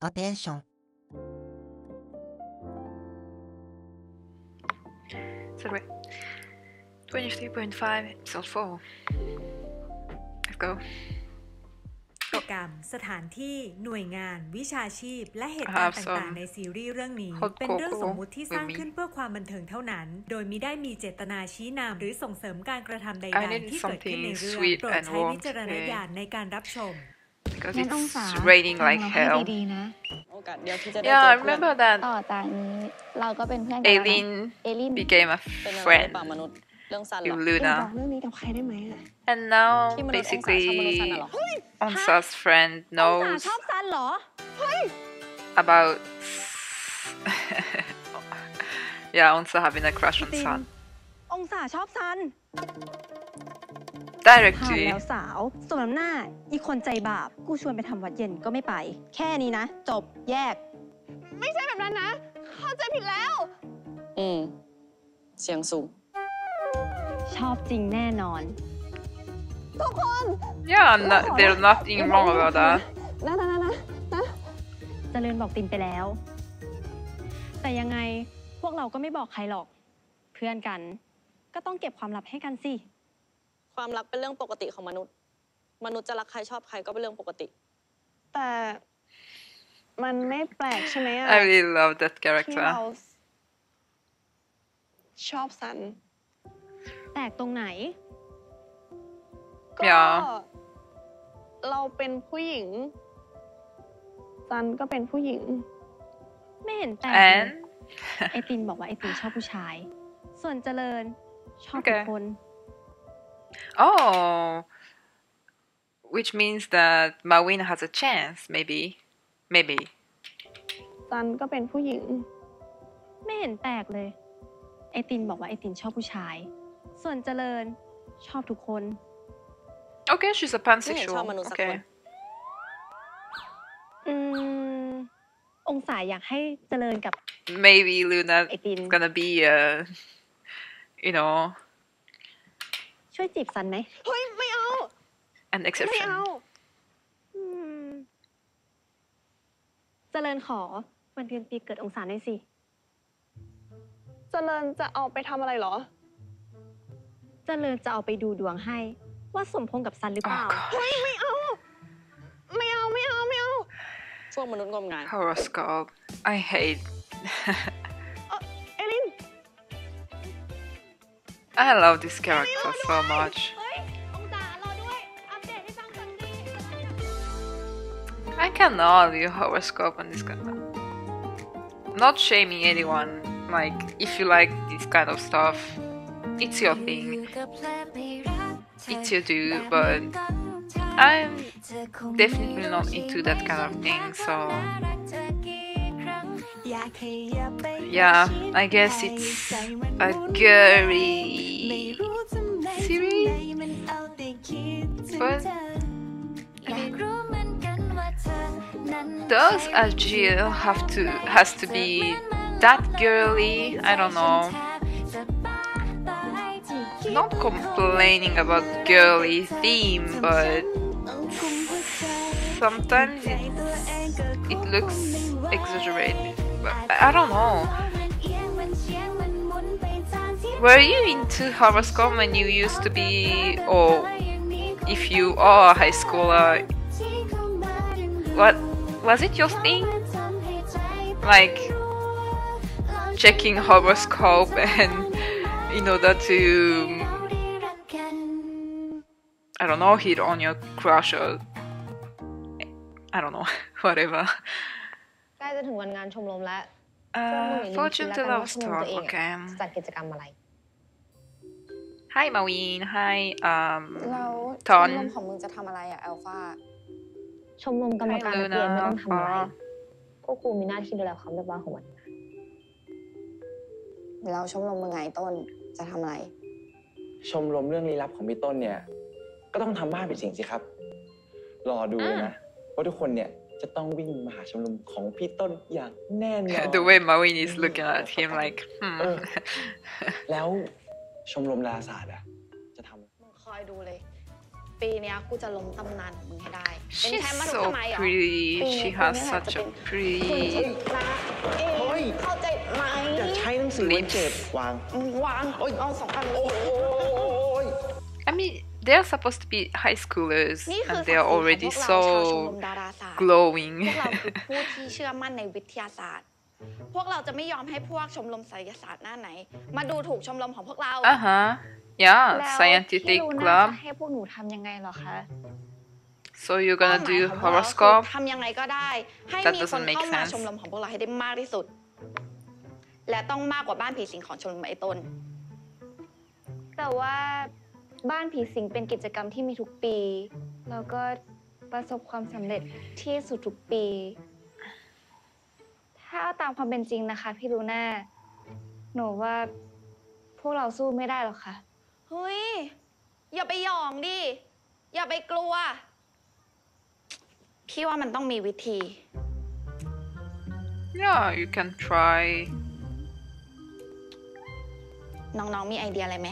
Attention. Sorry. 23.5 episode 4. Let's go. กิจกรรมสถานที่หน่วยงานวิชาชีพและเหตุการณ์ต่างๆในซีรีส์เรื่องนี้เป็นเรื่องสมมุติที่สร้างขึ้นเพื่อความบันเทิงเท่านั้นโดยมิได้มีเจตนาชี้นำหรือส่งเสริมการกระทำใดๆที่เกิดขึ้นในเรื่องโปรดใช้วิจารณญาณในการรับชม Because it's raining like hell. โอกาสเดียวที่จะได้ Yeah, เจ I อเพื่อน remember that ต่อจากนี้เราก็เป็นเพื่อนกันแล้วนะ Aileen became a เป็นอะไร friend ป่ามนุษย์เรื่องสั้นเหร with อ Luna. บอกเรื่องนี้กับใครได้ไหมอะ And now ที่มนุษย์องศาชอบมนุษย์สั้น basically เหรอ Onsa's friend องศา knows ชอบซันเหรอ about yeah, Onsa having a crush on จริง San. องศาชอบซัน Directly. แล้วสาวสมน้ำหน้าอีคนใจบาปกูชวนไปทำวัดเย็นก็ไม่ไปแค่นี้นะจบแยกไม่ใช่แบบนั้นนะเข้าใจผิดแล้วเสียงสูง ชอบจริงแน่นอน Yeah, there's nothing wrong about that. นะเจริญบอกตินไปแล้ว แต่ยังไงพวกเราก็ไม่บอกใครหรอกเพื่อนกันก็ต้องเก็บความลับให้กันสิความรักเป็นเรื่องปกติของมนุษย์จะรักใครชอบใครก็เป็นเรื่องปกติแต่มันไม่แปลกใช่ไหมอะ I really love that ที่ character. เราชอบซันแปลกตรงไหนก็ Yeah. เราเป็นผู้หญิงซันก็เป็นผู้หญิงไม่เห็นแปลกเลย And ไอตินบอกว่าไอตินชอบผู้ชายส่วนเจริญชอบทุกคน oh, which means that Mawin has a chance, maybe. ซันก็เป็นผู้หญิงไม่เห็นแปลกเลยไอตินบอกว่าไอตินชอบผู้ชายส่วนเจริญชอบทุกคน Okay, she's a ไม่เห็นชอบ pansexual. มนุษย์สักคน Okay. องศาอยากให้เจริญกับ Maybe Luna is ไอติน gonna be, you know, ช่วยจีบซันไหมเฮ้ยไม่เอา an exception. เจริญขอวันเดือนปีเกิดองศาหน่อยสิ เจริญจะเอาไปทำอะไรเหรอ เจริญจะเอาไปดูดวงให้ว่าสมพงษ์กับซันหรือเปล่า Oh, gosh. ไม่เอา พวกมนุษย์งมงาย Horoscope. I hate. เอลิน I love this character so much. เฮ้ยองศารอด้วย อัปเดตให้ฟังก่อนดิ I cannot do horoscope on this kind of. Not shaming anyone. Like, if you like this kind of stuff, it's your thing. It's your do, but I'm definitely not into that kind of thing, so yeah, I guess it's a girly series, but I mean, does Ajil has to be that girly? I don't know. Not complaining about girly theme, but sometimes it looks exaggerated. But I don't know. Were you into horoscope when you used to be, or if you are a high schooler? What was it your thing? Like checking horoscope and in order to, I don't know, hit on your crush or I don't know, whatever. ใกล้จะถึงวันงานชมรมแล้ว Fortune to love story. Okay. จัดกิจกรรมอะไร Hi Mawin. Hi แล้วช Ton. มรมของมึงจะทำอะไรอะแอลฟา ชมรมกรรมการนักเรียนไม่ต้องทำอะไร พวกกูมีหน้าที่ดูแลความเรียบร้อยของวันงานแล้วชมรมมึงไงต้นจะทำอะไร ชมรมเรื่องลี้ลับของพี่ต้นเนี่ยก็ต้องทำบ้านเป็นสิ่งสิครับรอดูเลยนะว่าทุกคนเนี่ยจะต้องวิ่งมาหาชมรมของพี่ต้นอย่างแน่นอน The way Mawin is looking at him like, แล้วชมรมดาราศาสตร์อะจะทำ มึงคอยดูเลย ปีเนี้ยกูจะล้มตำนานของมึงให้ได้เป็น She's แชมป์มาทุก so สมัยเหรอ pretty. ปี She นี้กู has นี่แหละ such จะ a เป็นคุณช pretty นะเองเข้าใจไหม อย่าใช้หนังสือวันเกิดวาง วางเอา2 อัน โอ้ย I mean, they're supposed to be high schoolers นี่คือ and ศัก they're ดิ์ศรีของ already พวกเราชาวชมร so มดาราศาสตร์ glowing. พวกเราคือผู้ที่เชื่อมั่นในวิทยาศาสตร์ พวกเราจะไม่ยอมให้พวกชมรมไสยศาสตร์หน้าไหน มาดูถูกชมรมของพวกเรา Uh-huh. Yeah, แล้ว scientific พี่ลูน่า club. จะให้พวกหนูทำยังไงเหรอคะ So you're เป้า gonna หมาย do ของพวกเราคือ horoscope? ทำยังไงก็ได้ ให้ That มีคน doesn't make เข้ามา sense. ชมรมของพวกเราให้ได้มากที่สุด และต้องมากกว่าบ้านผีสิงของชมรมไอ้ต้น แต่ว่าบ้านผีสิงเป็นกิจกรรมที่มีทุกปี แล้วก็ประสบความสำเร็จที่สุดทุกปี ถ้าเอาตามความเป็นจริงนะคะพี่ลูน่า หนูว่าพวกเราสู้ไม่ได้หรอกค่ะ เฮ้ย อย่าไปหยองดิ อย่าไปกลัว พี่ว่ามันต้องมีวิธี Yeah, you can try. น้องๆมีไอเดียอะไรไหม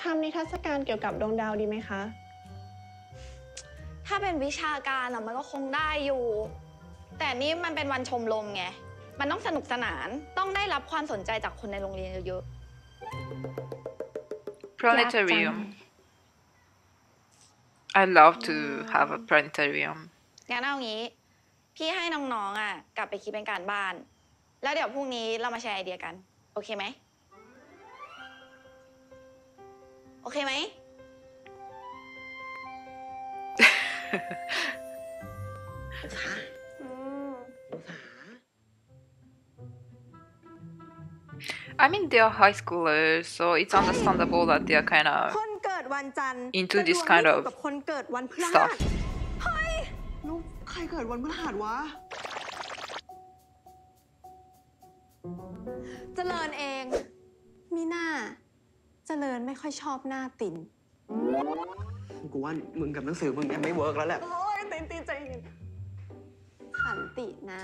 ทำนิทรรศการเกี่ยวกับดวงดาวดีไหมคะ ถ้าเป็นวิชาการอะมันก็คงได้อยู่ แต่นี่มันเป็นวันชมรมไง มันต้องสนุกสนาน ต้องได้รับความสนใจจากคนในโรงเรียนเยอะ Planetarium. I love to have a planetarium. ๆงั้นเอางี้ พี่ให้น้องๆอะกลับไปคิดเป็นการบ้าน แล้วเดี๋ยวพรุ่งนี้เรามาแชร์ไอเดียกัน โอเคไหม โอเคไหม I mean, they are high schoolers, so it's understandable that they are kind ค of นเกิดวันจันทร์ into จะ this ดวง kind ไม่ถู of กกับคนเกิดวันพฤหัส stuff. ลูกใครเกิดวันพฤหัสวะ เจริญเองมีหน้าเจริญไม่ค่อยชอบหน้าติน กูว่ามึงกับหนังสือมึงเนี่ยไม่เวิร์กแล้วแหละ โอ้ยตีนใจเย็น ขันตินะ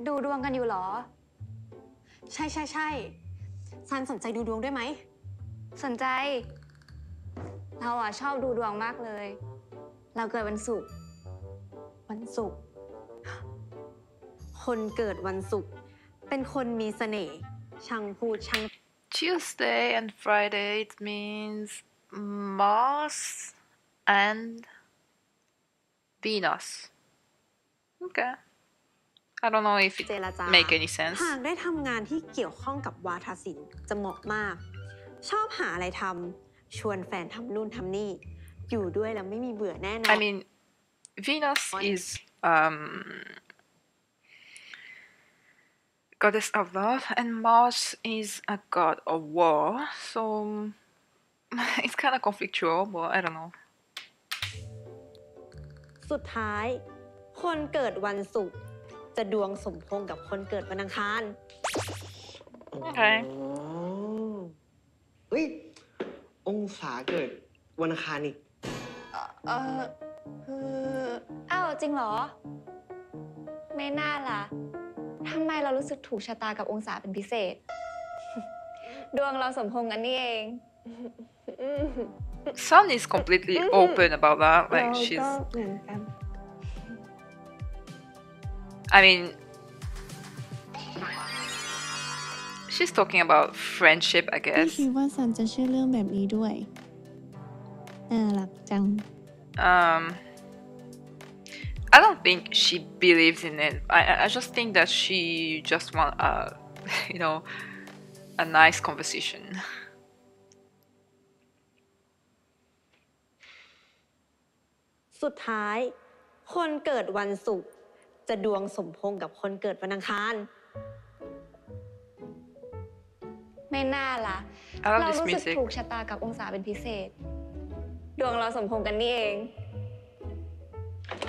ดูดวงกันอยู่เหรอ ใช่ซันสนใจดูดวงด้วยไหม สนใจ เราอะชอบดูดวงมากเลย เราเกิดวันศุกร์ วันศุกร์คนเกิดวันศุกร์เป็นคนมีเสน่ห์ช่างพูดช่าง Tuesday and Friday, it means Mars and Venus. Okay. I don't know if เจ it รจา make any sense. หากได้ทำงานที่เกี่ยวข้องกับวาทศิลป์จะเหมาะมาก ชอบหาอะไรทำชวนแฟนทำนู่นทำนี่ อยู่ด้วยแล้วไม่มีเบื่อแน่นอน I mean, Venus is goddess of love, and Mars is a god of war. So it's kind of conflictual, but I don't know. สุดท้าย คนเกิดวันศุกร์จะดวงสมพงษ์กับคนเกิดวันอังคาร Okay. เฮ้ย องศาเกิดวันอังคารนี่ คือ อ้าวจริงเหรอ ไม่น่าล่ะ ทำไมเรารู้สึกถูกชะตากับองศาเป็นพิเศษ ดวงเราสมพงษ์กันนี่เอง Sun is completely open about that. เรา Like she's, ก็เหมือนกัน I mean, she's talking about friendship, I ไม่ guess. คิดว่าซันจะเชื่อเรื่องแบบนี้ด้วย น่ารักจัง I don't think she believes in it. I just think that she just want you know, a nice conversation. สุดท้าย คนเกิดวันศุกร์จะดวงสมพงษ์กับคนเกิดวันอังคาร ไม่น่าล่ะ I love เรา this รู้สึก music. ถูกชะตากับองศาเป็นพิเศษ ดวงเราสมพงษ์กันนี่เอง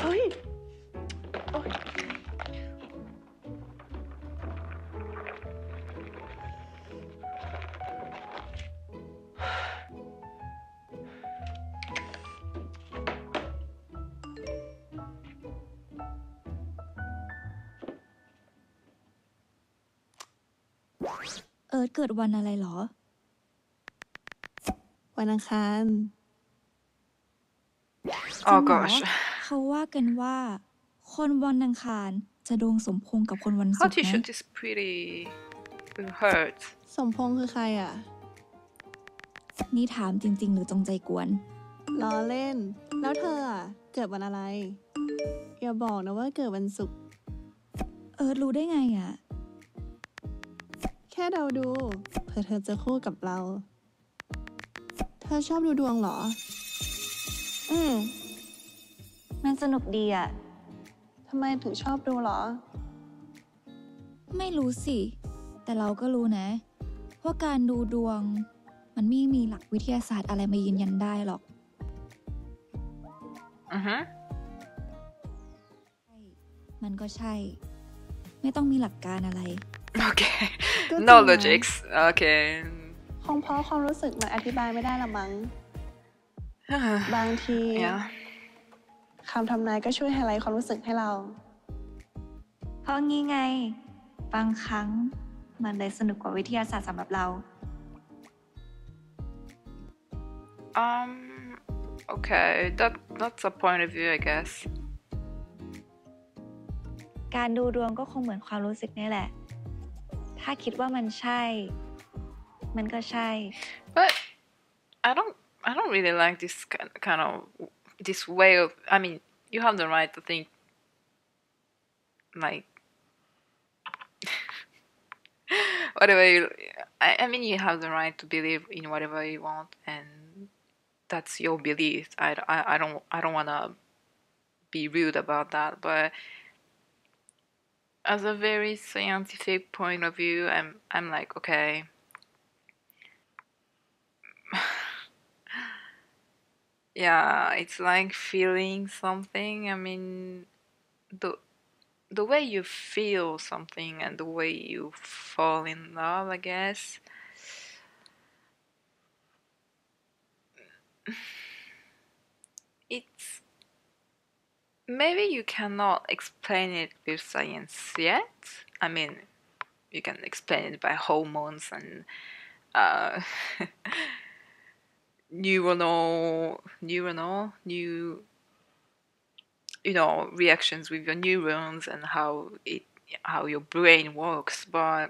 เฮ้ย เอิร์ธเกิดวันอะไรเหรอ วันอังคาร Oh gosh. เขาว่ากันว่าคนวันอังคารจะดวงสมพงษ์กับคนวันศุ How กร์ to นะ shoot is pretty hurt. สมพงษ์คือใครอ่ะ นี่ถามจริงๆหรือจงใจกวน ล้อเล่น แล้วเธออ่ะ เกิดวันอะไร อย่าบอกนะว่าเกิดวันศุกร์ รู้ได้ไงอ่ะ แค่เดาดู เผื่อเธอจะคู่กับเรา เธอชอบดูดวงเหรอ มันสนุกดีอ่ะ ทำไมถึงชอบดูเหรอ ไม่รู้สิ แต่เราก็รู้นะว่าการดูดวง มันไม่มีหลักวิทยาศาสตร์อะไรมายืนยันได้หรอก มันก็ใช่ ไม่ต้องมีหลักการอะไร Okay. ก็จริง No นะ logics. Okay. คงเพราะความรู้สึกมันอธิบายไม่ได้ละมั้ง บางที Yeah. คำทำนายก็ช่วยไฮไลท์ความรู้สึกให้เรา เพราะงี้ไง บางครั้งมันเลยสนุกกว่าวิทยาศาสตร์สำหรับเรา Okay. That's a point of view, I guess. การดูดวงก็คงเหมือนความรู้สึกนี่แหละ ถ้าคิดว่ามันใช่ มันก็ใช่ But I don't really like this kind of this way of. I mean, you have the right to think like whatever you. I mean, you have the right to believe in whatever you want, and that's your belief. I don't wanna be rude about that, but as a very scientific point of view, I'm like, okay. Yeah, it's like feeling something. I mean, the way you feel something and the way you fall in love, I guess. It's maybe you cannot explain it with science yet. I mean, you can explain it by hormones and reactions with your neurons and how your brain works. But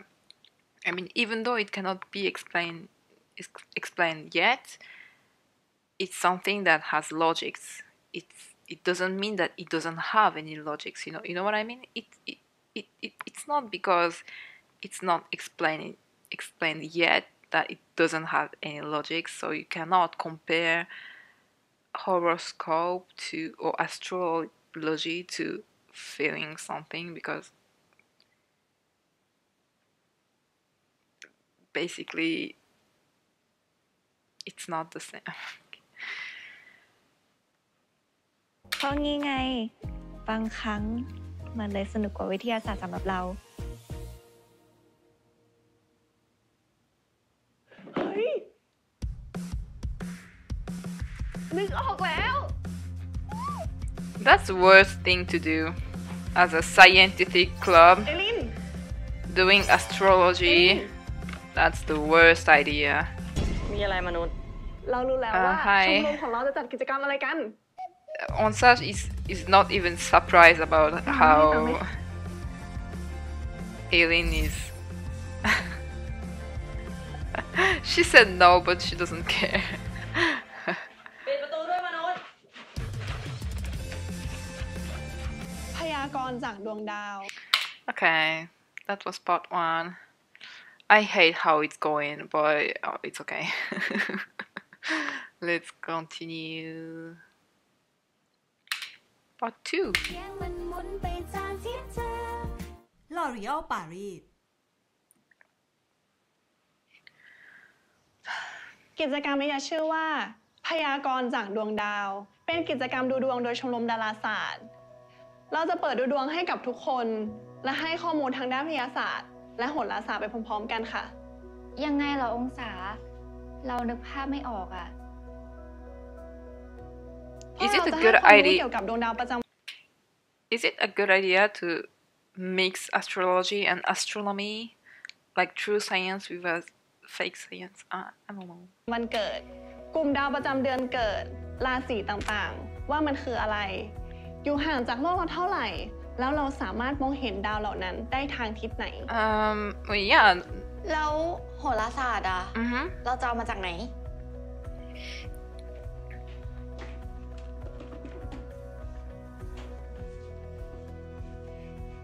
I mean, even though it cannot be explained yet, it's something that has logics. It doesn't mean that it doesn't have any logics. You know what I mean? It's not because it's not explained yet that it doesn't have any logic. So you cannot compare horoscope to or astrology to feeling something, because basically it's not the same. เพราะงี้ไง บางครั้งมันเลยสนุกกว่าวิทยาศาสตร์สำหรับเรา เฮ้ย นึกออกแล้ว That's the worst thing to do as a scientific club. เอลิน Doing astrology, that's the worst idea. มีอะไรมนุษย์ เรารู้แล้วว่า Hi. ชมรมของเราจะจัดกิจกรรมอะไรกัน Onsa is not even surprised about how Aileen is. She said no, but she doesn't care. ปิดประตูด้วยมนุษย์ พยากรณ์จากดวงดาว Okay, that was part one. I hate how it's going, but it's okay. Let's continue. Part 2. ลอรีออลปารีส กิจกรรมนี้จะชื่อว่า พยากรณ์จากดวงดาว เป็นกิจกรรมดูดวงโดยชมรมดาราศาสตร์ เราจะเปิดดูดวงให้กับทุกคน และให้ข้อมูลทางด้านวิทยาศาสตร์ และโหราศาสตร์ไปพร้อมๆกันค่ะ ยังไงเหรอองศา เรานึกภาพไม่ออกอะ Is it a พวกเราจะให้ good ความรู้ idea? เกี่ยวกับดวงดาวประจำ Is it a good idea to mix astrology and astronomy, like true science with a fake science? I don't know. วันเกิด กลุ่มดาวประจำเดือนเกิดราศีต่างๆว่ามันคืออะไรอยู่ห่างจากโลกเราเท่าไหร่แล้วเราสามารถมองเห็นดาวเหล่านั้นได้ทางทิศไหนyeah แล้วโหราศาสตร์อะเราจะเอามาจากไหน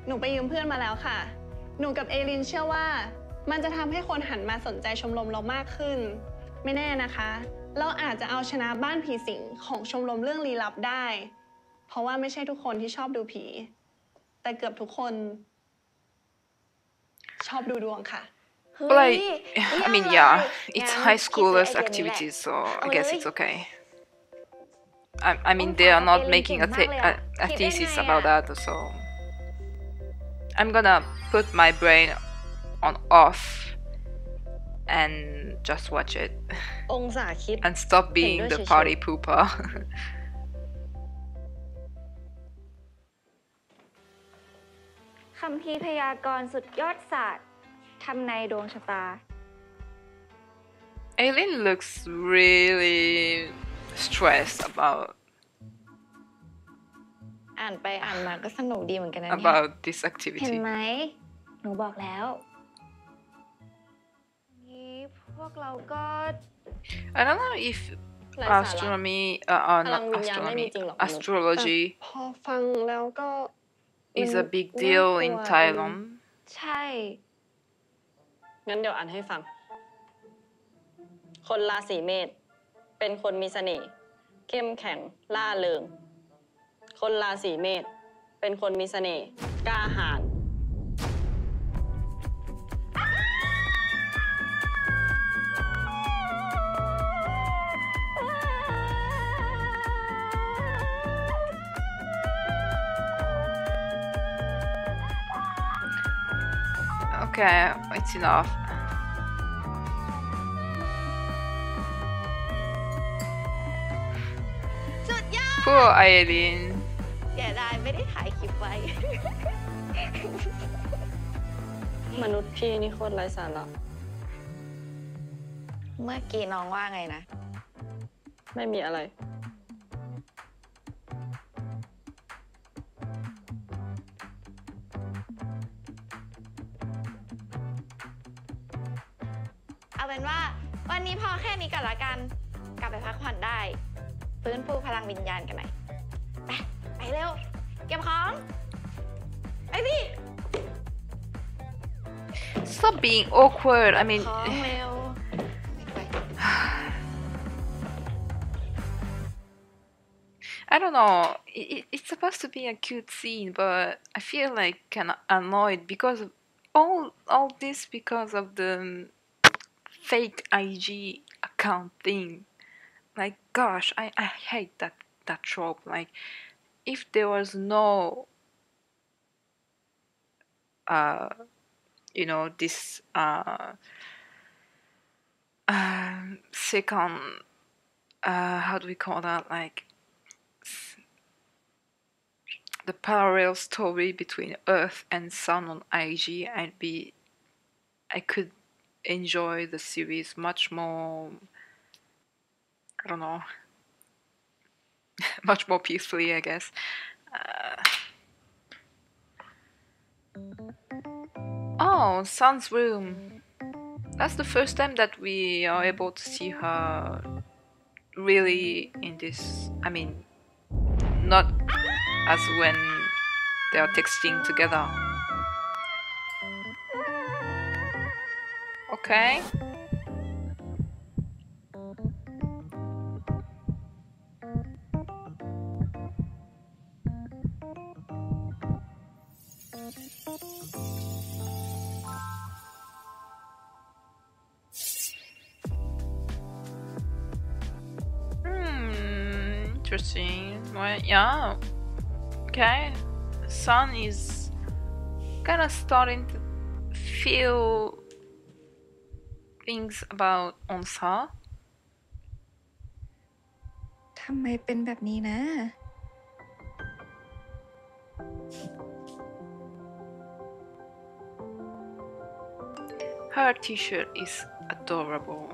หนูไปยืมเพื่อนมาแล้วค่ะหนูกับเอลินเชื่อว่ามันจะทำให้คนหันมาสนใจชมรมเรามากขึ้นไม่แน่นะคะเราอาจจะเอาชนะบ้านผีสิงของชมรมเรื่องลี้ลับได้เพราะว่าไม่ใช่ทุกคนที่ชอบดูผีแต่เกือบทุกคนชอบดูดวงค่ะ But I mean, yeah, it's high schoolers' activities, so I guess it's okay. I mean, they are not making a thesis about that, so I'm gonna put my brain on off and just watch it องศาคิด and stop being the party pooper. คัมภีร์พยากรณ์สุดยอดศาสตร์ทำนายดวงชะตา Aileen looks really stressed about อ่านไปอ่านมาก็สนุกดีเหมือนกันนะเนี่ย about this เห็น activity. ไหมหนูบอกแล้วนี้พวกเราก็ I don't know if astronomy, not astronomy, astrology พอฟังแล้วก็ is a big deal in Thailand. ใช่ งั้นเดี๋ยวอ่านให้ฟัง คนราศีเมษเป็นคนมีเสน่ห์เข้มแข็งล่าเริงคนราศีเมษเป็นคนมีเสน่ห์กล้าหาญ Okay, it's enough. Poor Aileen. เสียดายไม่ได้ถ่ายคลิปไว้ มนุษย์พี่นี่โคตรไร้สาระ เมื่อกี้น้องว่าไงนะ ไม่มีอะไร เอาเป็นว่าวันนี้พอแค่นี้ก่อนละกัน กลับไปพักผ่อนได้ฟื้นฟูพลังวิญญาณกันหน่อยไปเร็ว เก็บของ ไปสิ Stop being awkward. I mean. ของเร็ว I don't know. It's supposed to be a cute scene, but I feel like kind of annoyed because of all this because of the fake IG account thing. Like, gosh, I hate that trope. Like, if there was no, you know, this second, how do we call that? Like, the parallel story between Earth and Sun on IG, I could enjoy the series much more, I don't know, much more peacefully, I guess. Oh, Sun's room. That's the first time that we are able to see her really in this. I mean, not as when they are texting together. Okay. Interesting. Well, yeah. Okay. Sun is kind of starting to feel things about Onsa. ทำไมเป็นแบบนี้นะ Her t-shirt is adorable.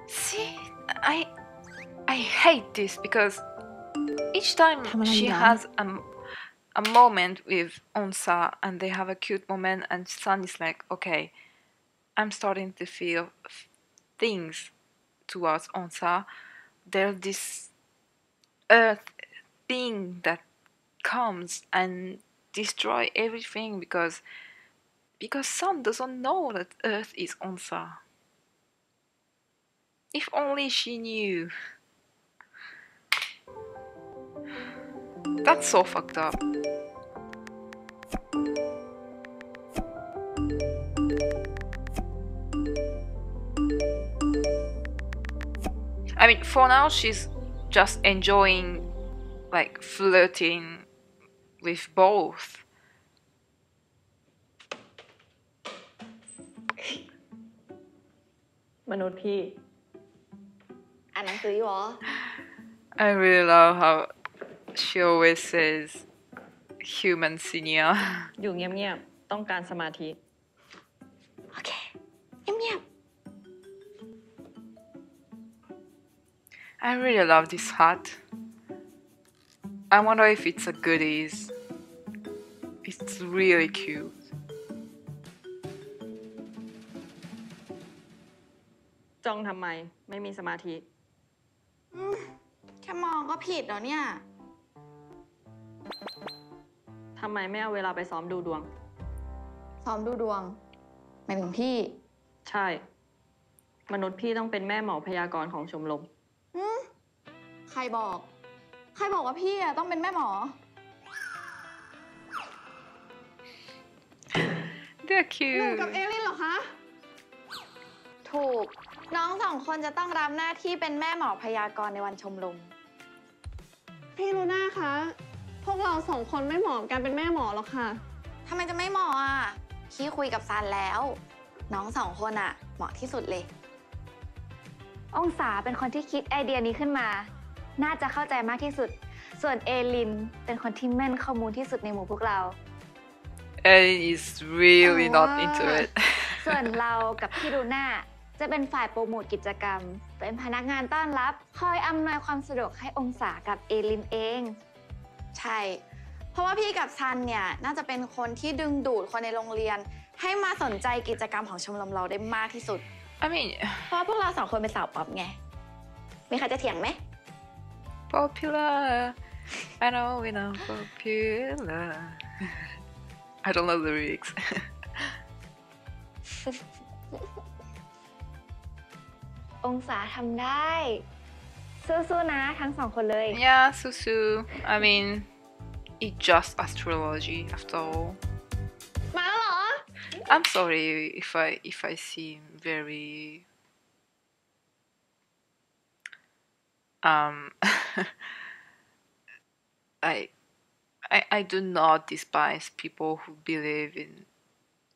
See, I hate this because each time she has a moment with Onsa and they have a cute moment and Sun is like, okay, I'm starting to feel things towards Onsa. There's this earth thing that comes and destroy everything because Sun doesn't know that earth is Onsa. If only she knew. That's so fucked up. I mean, for now she's just enjoying, like, flirting with both. มนุษย์พี่ อ่านหนังสืออยู่เหรอ I really love how she always says human senior. อยู่เงียบๆต้องการสมาธิ โอเคเงียบ I really love this hat. I wonder if it's a goodies. It's really cute. จ้องทำไมไม่มีสมาธิ แค่มองก็ผิดแล้วเนี่ย ทำไมไม่เอาเวลาไปซ้อมดูดวง ซ้อมดูดวงหมายถึงพี่ ใช่ มนุษย์พี่ต้องเป็นแม่หมอพยากรณ์ของชมรม ใครบอกว่าพี่อะต้องเป็นแม่หมอ They're หนูกับ cute. เอลินเหรอคะ ถูก น้องสองคนจะต้องรับหน้าที่เป็นแม่หมอพยากรณ์ในวันชมรม พี่ลูน่าคะ พวกเราสองคนไม่เหมาะกับการเป็นแม่หมอหรอกค่ะ ทำไมจะไม่เหมาะอ่ะ พี่คุยกับซันแล้ว น้องสองคนอ่ะ เหมาะที่สุดเลย องศาเป็นคนที่คิดไอเดียนี้ขึ้นมา น่าจะเข้าใจมากที่สุด ส่วนเอลินเป็นคนที่แม่นข้อมูลที่สุดในหมู่พวกเรา Ellen is really not into it. ส่วนเรากับพี่ลูน่าจะเป็นฝ่ายโปรโมทกิจกรรม เป็นพนักงานต้อนรับ คอยอำนวยความสะดวกให้องศากับเอลินเอง ใช่ เพราะว่าพี่กับซันเนี่ย น่าจะเป็นคนที่ดึงดูดคนในโรงเรียน ให้มาสนใจกิจกรรมของชมรมเราได้มากที่สุด I mean, เพราะว่าพวกเราสองคนเป็นสาวป๊อปไง มีใครจะเถียงไหม popular. I know we know popular. I don't know the lyrics. องศาทำได้ สู้ๆนะทั้งสองคนเลย Yeah, Susu. I mean, it's just astrology after all. มาแล้วเหรอ I'm sorry if I seem very I do not despise people who believe in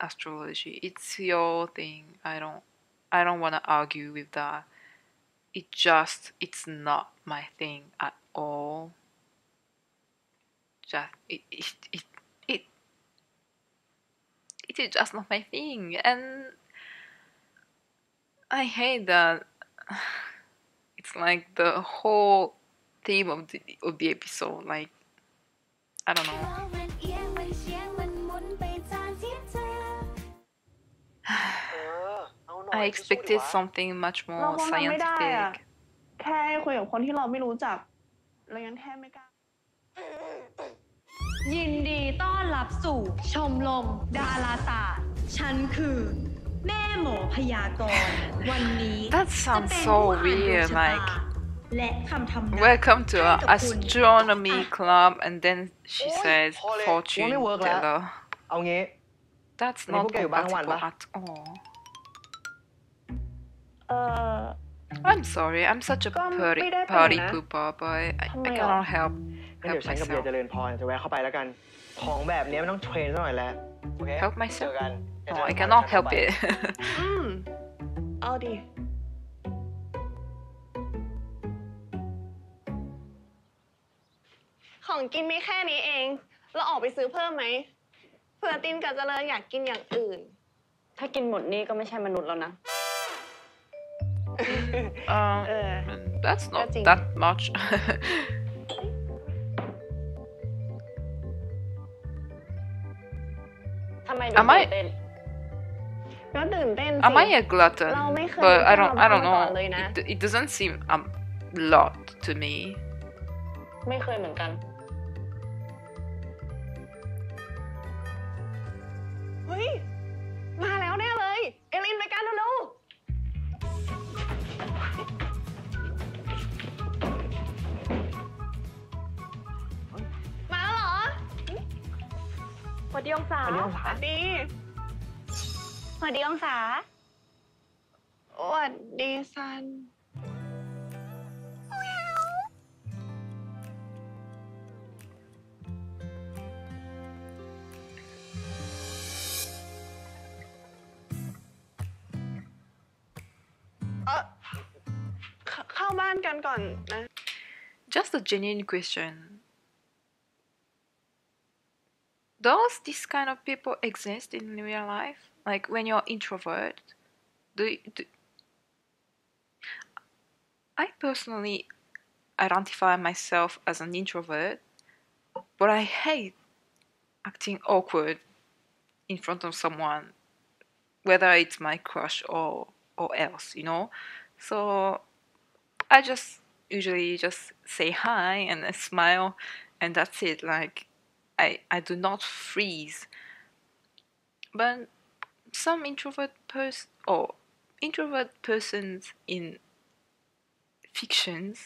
astrology. It's your thing. I don't want to argue with that. It's not my thing at all. It is just not my thing, and I hate that. It's like the whole theme of the episode. Like, I don't know. I expected something much เรา more คงทำไม่ได้อะ scientific. แค่คุยกับคนที่เราไม่รู้จักเรายังแทบไม่กล้า ยินดีต้อนรับสู่ชมรมดาราศาสตร์ ฉันคือแม่หมอพยากรณ์ วันนี้ That จะ sounds เป็น so ผู้อ่านดวง weird. ชะตา Like, และคำทำนาย welcome to ให้ our กับคุณ astronomy club, and then she says พอเลย fortune ไม่เวิร์กแล้ว teller. เอางี้ That's วันนี้ not พวกแกอยู่บ้านทั้งวัน compatible ปะ at all. ๆ I'm sorry, I'm such a ก็ไม่ได้ไป party นะ pooper, but I ทำไมหรอ cannot help งั้นเดี๋ยวฉันกับเบียร์ myself. เจริญพรจะแวะเข้าไปแล้วกัน ของแบบนี้มันต้องเทรนซะหน่อยแล้วโอเค Help เจ myself? อกันเดี๋ยว Oh, เจ I ริญพร cannot ฉัน help เข้าไป it. เอาดิ ของกินมีแค่นี้เอง เราออกไปซื้อเพิ่มไหมเผื่อตินกับเจริญอยากกินอย่างอื่น ถ้ากินหมดนี่ก็ไม่ใช่มนุษย์แล้วนะ That's not that much. ทำไมดูตื่นเต้น ก็ตื่นเต้นสิ Am I a glutton? เราไม่เคย But I ทำ don't มาก่อน know. เลยนะ It doesn't seem a lot to me. ไม่เคยเหมือนกัน เฮ้ย มาแล้วแน่เลย เอลินไปกันเร็วๆมาแล้วเหรอ สวัสดีองศา สวัสดี สวัสดีองศา สวัสดีซัน เข้าบ้านกันก่อนนะ Just a genuine question. Does this kind of people exist in real life? Like when you're introvert, I personally identify myself as an introvert, but I hate acting awkward in front of someone, whether it's my crush or else, you know? So I just usually just say hi and I smile and that's it. Like I do not freeze. But some introvert persons in fictions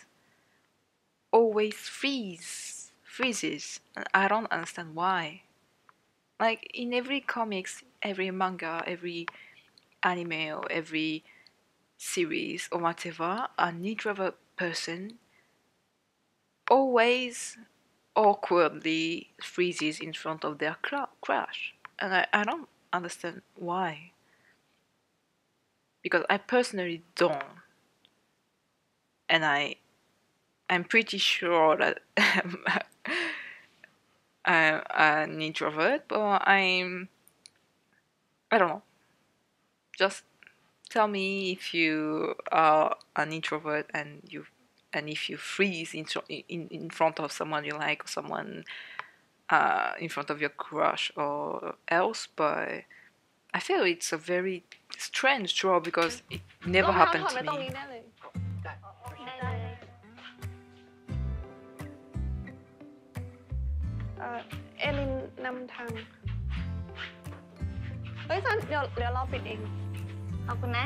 always freezes, and I don't understand why. Like in every comics, every manga, every anime or every series or whatever, an introvert person always awkwardly freezes in front of their crush, and I don't understand why. Because I personally don't, and I'm pretty sure that I'm an introvert, but I don't know. Just tell me if you are an introvert and if you freeze in front of someone you like, or someone in front of your crush or else. But I feel it's a very strange trope because it never happened to me. เอลินนำทาง เฮ้ยซันเดี๋ยวเราปิดเอง ขอบคุณนะ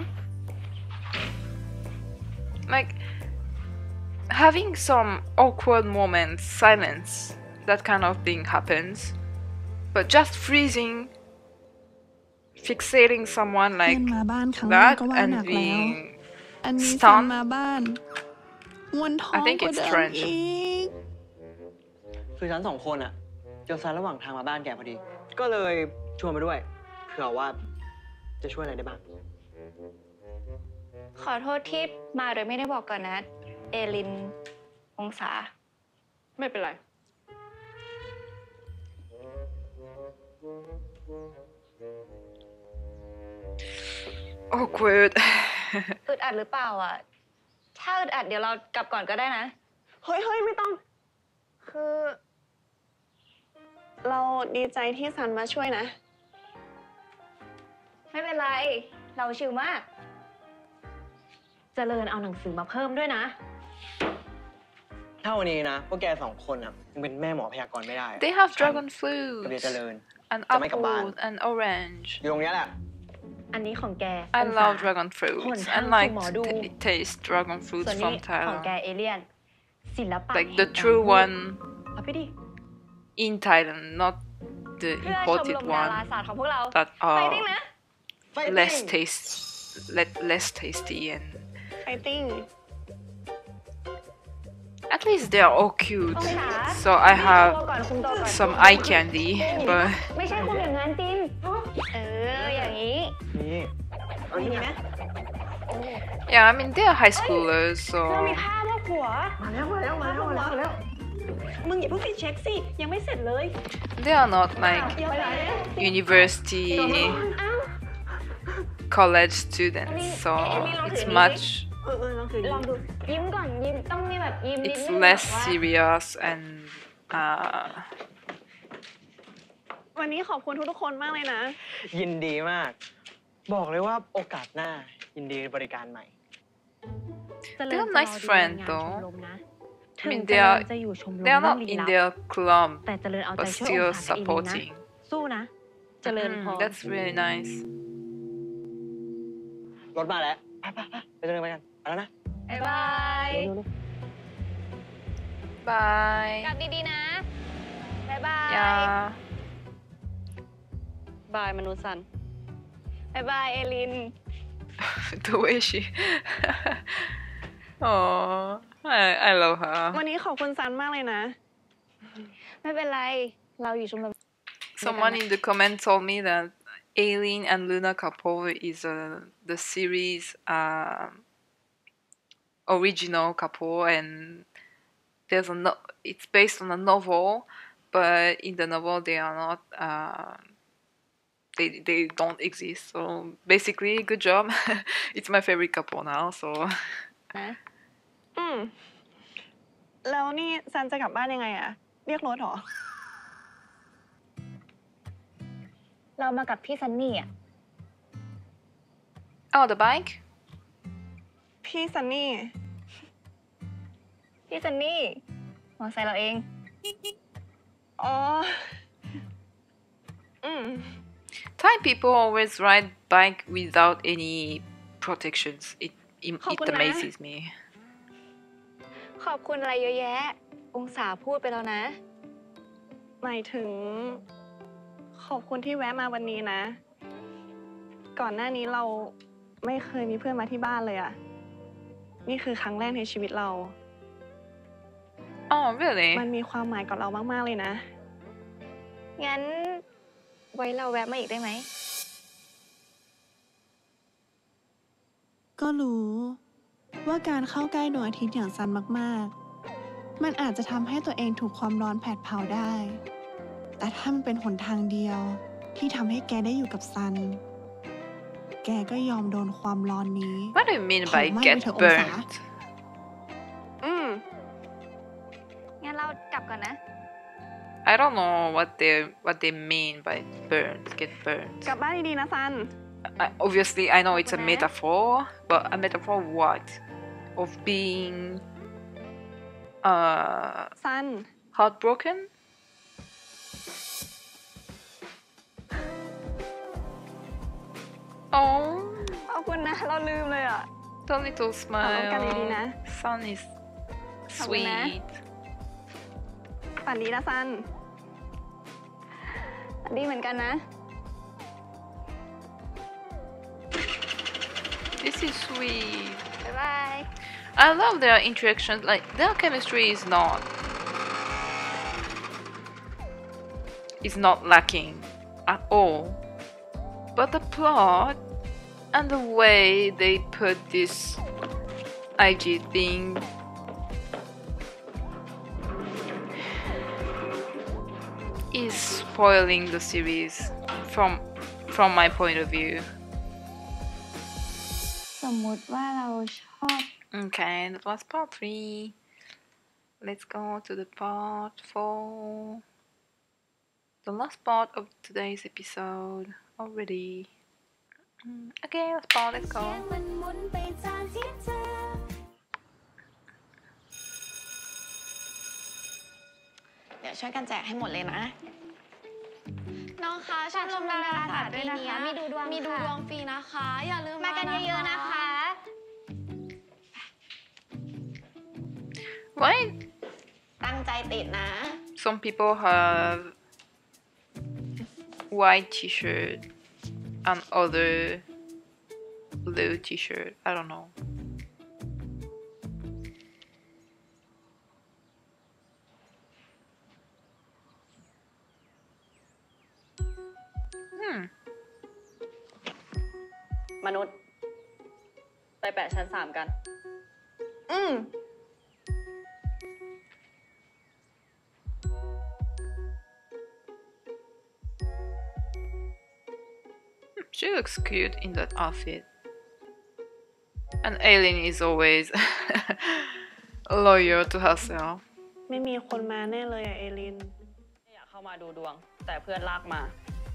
Like having some awkward moments, silence, that kind of thing happens. But just freezing, fixating someone like มาบ้านครั้งแรก that ก็ว่าห and นักแล้ว being อันนี้ซันมา stunned. บ้านวันท้อง I ก think ว่า it's เดิม strange. อีก คือฉันสองคนอะเจอซันระหว่างทางมาบ้านแกพอดี ก็เลยชวนมาด้วย เผื่อว่าจะช่วยอะไรได้บ้าง ขอโทษที่มาโดยไม่ได้บอกก่อนนะ เอลิน องศา ไม่เป็นไร Awkward. อึดอัดหรือเปล่าอ่ะ ถ้าอึดอัดเดี๋ยวเรากลับก่อนก็ได้นะ เฮ้ยไม่ต้อง คือ เราดีใจที่ซันมาช่วยนะ ไม่เป็นไร เราชิลมาก เจริญเอาหนังสือมาเพิ่มด้วยนะ ถ้าวันนี้นะพวกแกสองคนอะยังเป็นแม่หมอพยากรณ์ไม่ได้อะ They have dragon กับ fruit, เดียเจริญ an จะไม่กลับบ้าน apple, an orange. อยู่ตรงเนี้ยแหละ อันนี้ของแก I องศา love dragon หน fruits ทาง and สู่ like หมอดู taste dragon ส่วน fruits นี้ from ของแก Thailand. เอเลียน ศิลปะ Like แห่ the งการ true พูด one เอาไปดิ in Thailand, not the เพื่อชมร imported มดารา one ศาสตร์ของพวกเรา that ไป are ดิ้งนะ less tasty and fighting at least they are all cute. องศา So I คุม have ตัวก่อนคุมตัวก่อน some eye candy, but ไม่ใช่คุมอย่างนั้นจิน อย่างนี้ นี่ อย่างนี้นะ yeah, I mean they're high schoolers, เรา so มีผ้าพวกหัว มาแล้ว มึงอย่าเพิ่งปิดเช็คสิ ยังไม่เสร็จเลย they are not like เดี๋ยวไปแล้ว university อ้าว college students, so it's much ต้องคือ ลองดูยิ้มก่อนยิ้มต้องมีแบบยิ้มนิด It's นึง less แบบว่า serious and วันนี้ขอบคุณทุกๆคนมากเลยนะ ยินดีมาก บอกเลยว่าโอกาสหน้ายินดีบริการใหม่ they're nice friends though. I mean, they are not in their club, แต่เจริญเอาใจ but ช่วยอง still ศากับเอลินนะ supporting. สู้นะ เจริญพร That's really nice. รถมาแล้ว ไปเจอกันไปกันไปแล้วนะ บ๊ายบาย Bye. กลับดีๆนะ บ๊ายบาย Yeah. บายมนุษย์สัน บ๊ายบายเอลิน The way she. Oh, I love her. วันนี้ขอบคุณซันมากเลยนะ ไม่เป็นไร เราอยู่ชมรม Someone in the comment told me that Aileen and Luna couple is the series original couple, and there's it's based on a novel, but in the novel they are not. They don't exist. So basically, good job. It's my favorite couple now. So. แล้วนี่ซันจะกลับบ้านยังไงอะเรียกรถเหรอ เรามากับพี่ซันนี่อ่ะ Oh, the bike? พี่ซันนี่ พี่ซันนี่มอเตอร์ไซค์เราเอง อ๋อ Thai people always ride bike without any protections. It amazes me. ขอบคุณอะไรเยอะแยะ องศาพูดไปแล้วนะ หมายถึง ขอบคุณที่แวะมาวันนี้นะ ก่อนหน้านี้เราไม่เคยมีเพื่อนมาที่บ้านเลยอะนี่คือครั้งแรกในชีวิตเรา Oh, really? มันมีความหมายกับเรามากๆเลยนะ งั้นไว้เราแวะมาอีกได้ไหม ก็รู้ว่าการเข้าใกล้ดวงอาทิตย์อย่างซันมากๆ มันอาจจะทำให้ตัวเองถูกความร้อนแผดเผาได้ แต่ถ้ามันเป็นหนทางเดียวที่ทำให้แกได้อยู่กับซัน แกก็ยอมโดนความร้อนนี้ What do you mean by เผาไหม้ get ไปเถอะองศา burnt? งั้นเรากลับก่อนนะ I don't know what they mean by burnt. Get burnt. กลับบ้านดีๆนะซัน Obviously, I know it's a metaphor, but a metaphor of what? Of beingซัน heartbroken? Oh, ขอบคุณนะ เราลืมเลยอะ the little กันดีๆนะ smile. Sun is ขอบคุณนะ sweet. ฝันดีนะซัน ดีเหมือนกันนะ This is sweet. บ๊ายบาย I love their interactions. Like their chemistry is not lacking at all. But the plot and the way they put this IG thing is spoiling the series from my point of view. สมมุติว่าเราชอบ Okay, that was part 3. Let's go to the part 4. The last part of today's episode already. Okay, let's go. เดี๋ยวช่วยกันแจกให้หมดเลยนะ น้องคะชมรมดาราศาสตร์ปีนี้มีดูดวงฟรีนะคะ อย่าลืมมากันเยอะๆนะคะ Why ตั้งใจติดนะ some people have white t-shirt and other blue t-shirt? I don't know. Hmm. มนุษย์ ไปแปะชั้น 3 กัน She looks cute in that outfit. And Aileen is always loyal to herself. ไม่มีคนมาแน่เลยอะเอลิน อยากเข้ามาดูดวง แต่เพื่อนลากมา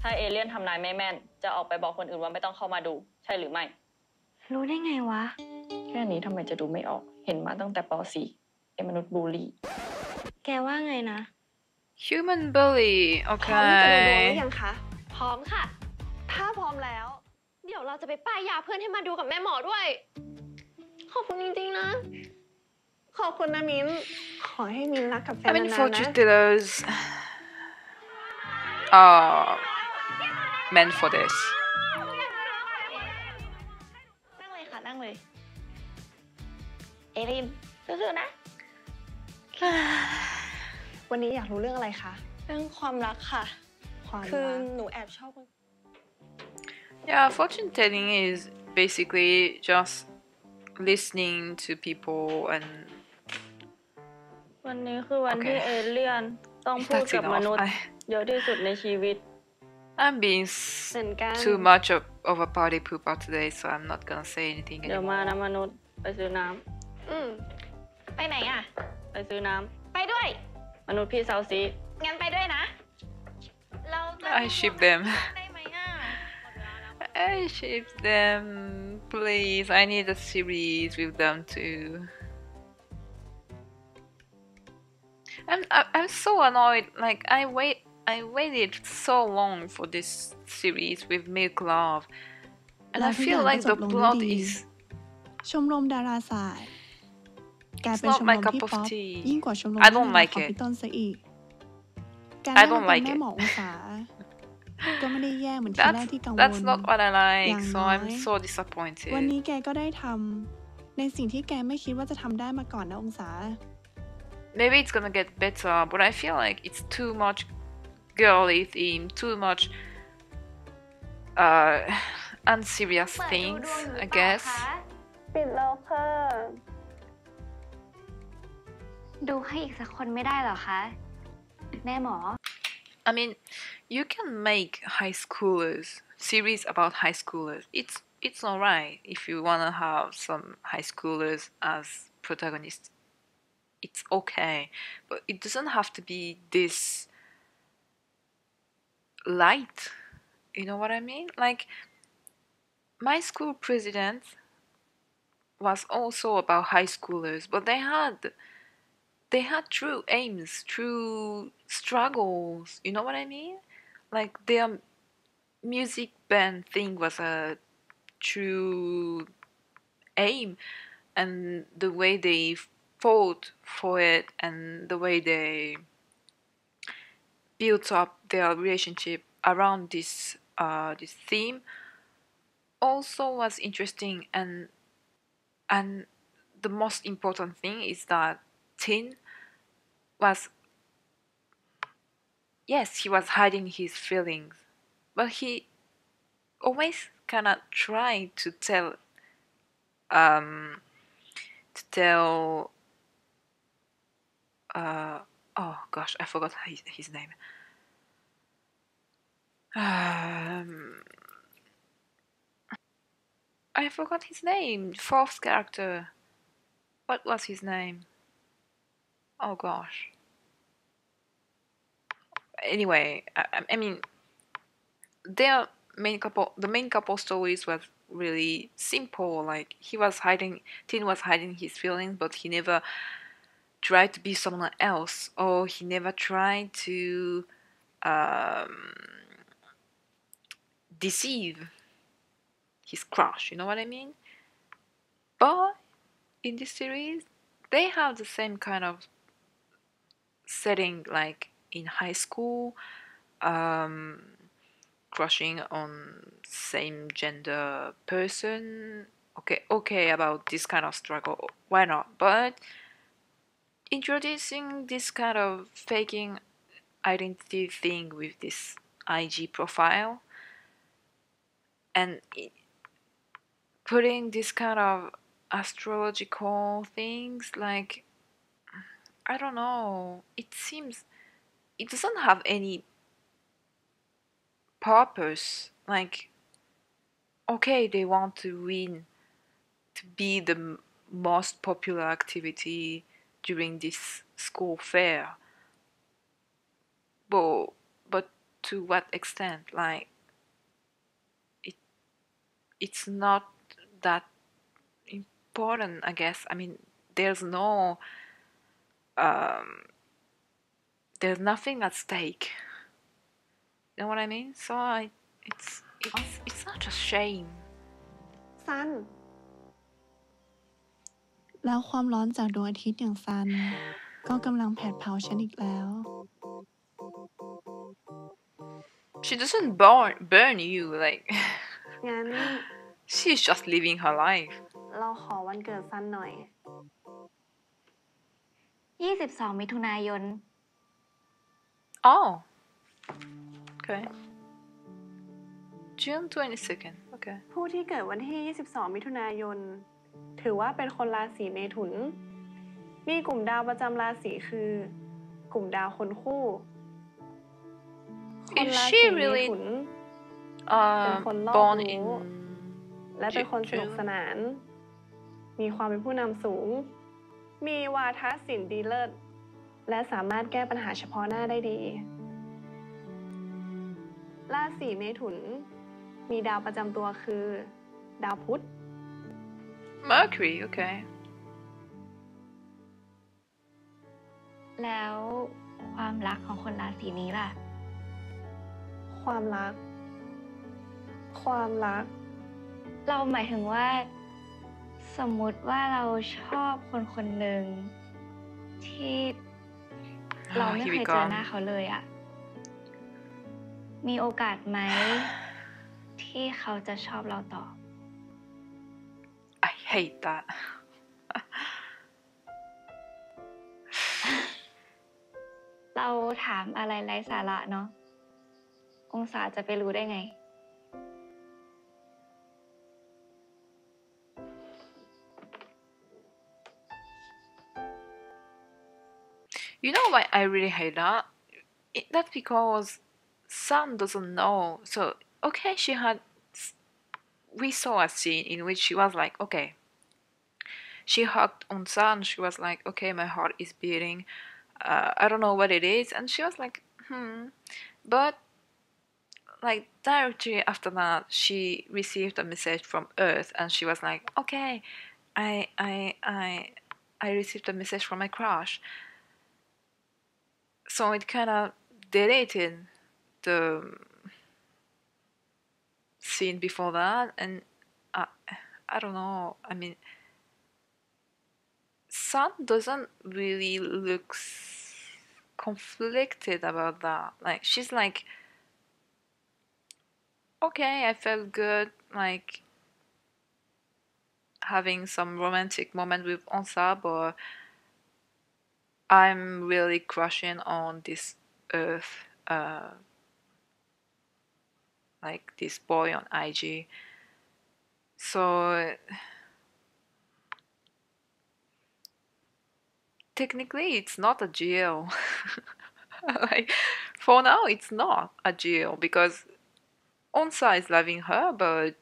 ถ้าเอเลี่ยนทำนายไม่แม่น จะออกไปบอกคนอื่นว่าไม่ต้องเข้ามาดู ใช่หรือไม่ รู้ได้ไงวะ แค่นี้ทำไมจะดูไม่ออก เห็นมาตั้งแต่ป .4 ไอ้มนุษย์บูลลี่ แกว่าไงนะ Human bully. พร้อมที่จะดูดวงหรื Okay. อยังคะ พร้อมค่ะ ถ้าพร้อมแล้ว เดี๋ยวเราจะไปป้ายยาเพื่อนให้มาดูกับแม่หมอด้วย ขอบคุณจริงๆนะ ขอบคุณนะมิ้น ขอให้มิ้นรักกับแฟน I mean, นานๆนะ fortune tellers are meant for this. นั่งเลยค่ะ นั่งเลย เอลินสู้ๆนะ วันนี้อยากรู้เรื่องอะไรคะ เรื่องความรักค่ะ ความ คือ รัก หนูแอบชอบคน Yeah, fortune telling is basically just listening to people and วันนี้คือวันที่ Okay. เอเลี่ยนต้องพูด that's กับมนุษย์ enough. เยอะที่สุดในชีวิต I'm being เหมือนกัน too much of a party pooper today, so I'm not gonna say anything เดี๋ยวมา anymore. นะมนุษย์ ไปซื้อน้ ไปไหนอ่ะ ำ ไปซื้อน้ ไปด้วย ำ มนุษย์พี่เซาซี งั้นไปด้วยนะ เราจะ I ship them. ได้ไหมอ่ะ I ship them, please. I need a series with them too. I'm so annoyed. Like I waited so long for this series with Milk Love, and แล้ว I ทุกอ feel ย่างก็ like จ the บลงด้วย plot ดี is ชมรมดาราศาสตร์กลาย it's เป็นช not ม my รม cup ที่ of ป๊อป tea. ยิ่งกว่าชมรม I don't ที่ like ของ it. พี่ต้นซะอีก การ I ได้มา don't เป็น like แม่ it. หมอองศา ก็ไม่ได้แย่เหมือนที่แรก That's ที่กังวล that's not what I like. Yang So I'm nói. so วัน disappointed. นี้แกก็ได้ทำในสิ่งที่แกไม่คิดว่าจะทำได้มาก่อนนะองศา Maybe it's gonna get better, but I feel like it's too much girly theme, too much unserious เปิดดู things, ดวงอยู่หรื I อเปล่า guess. คะ ปิดแล้วค่ะ ดูให้อีกสักคนไม่ได้เหรอคะ แม่หมอ I mean, you can make high schoolers series about high schoolers. It's alright if you wanna have some high schoolers as protagonists. It's okay, but it doesn't have to be this light. You know what I mean? Like my school president was also about high schoolers, but they had true aims, true struggles. You know what I mean? Like their music band thing was a true aim, and the way they fought for it and the way they built up their relationship around this theme also was interesting, and the most important thing is that Tin was, yes, he was hiding his feelings, but he always kind of tried to tell oh gosh, I forgot his name. I forgot his name. Fourth character. What was his name? Oh gosh. Anyway, I mean, the main couple stories was really simple. Like Tin was hiding his feelings, but he never tried to be someone else, or he never tried to deceive his crush. You know what I mean? But in this series, they have the same kind of setting, like in high school, crushing on same gender person. Okay about this kind of struggle, why not? But introducing this kind of faking identity thing with this IG profile, and putting this kind of astrological things, like, I don't know, it seems it doesn't have any purpose. Like, okay, they want to win to be the most popular activity during this school fair. But to what extent? Like, it's not that important, I guess. I mean, there's nothing at stake. You know what I mean? So it's such a shame. ซัน แล้วความร้อนจากดวงอาทิตย์อย่างซัน ก็กำลังแผดเผาฉันอีกแล้ว She doesn't burn you, like งั้น she's just living her life. เราขอวันเกิดซันหน่อย 22 มิถุนายน Oh. Okay. June 22nd. Okay. ผู้ที่เกิดวันที่ 22 มิถุนายน ถือว่าเป็นคนราศีเมถุน มีกลุ่มดาวประจำราศีคือ กลุ่มดาวคนคู่ คนราศีเมถุน เป็นคนรอบรู้ และเป็นคนสนุกสนาน มีความเป็นผู้นำสูง มีวาทศิลป์ดีเลิศ และสามารถแก้ปัญหาเฉพาะหน้าได้ดี ราศีเมถุน มีดาวประจำตัวคือ ดาวพุธ Mercury, okay. แล้วความรักของคนราศีนี้ล่ะ ความรัก เราหมายถึงว่า สมมุติว่าเราชอบคนคนหนึ่งที่เราไม่เคยเจอหน้าเขาเลยอะ มีโอกาสไหมที่เขาจะชอบเราต่อ I hate that. เราถามอะไรไร้สาระเนาะ องศาจะไปรู้ได้ไง You know why I really hate that? That's because Sam doesn't know. So, okay, we saw a scene in which she was like, okay. She hugged on Sam. She was like, okay, my heart is beating. I don't know what it is. And she was like, But, like, directly after that, she received a message from Earth. And she was like, okay, I received a message from my crush. So it kind of deleted the scene before that, and I don't know. I mean, Sun doesn't really look conflicted about that. Like, she's like, okay, I felt good, like having some romantic moment with Onsa, but I'm really crushing on this Earth, like this boy on IG. So technically it's not a GL. Like, for now it's not a GL because Onsa is loving her, but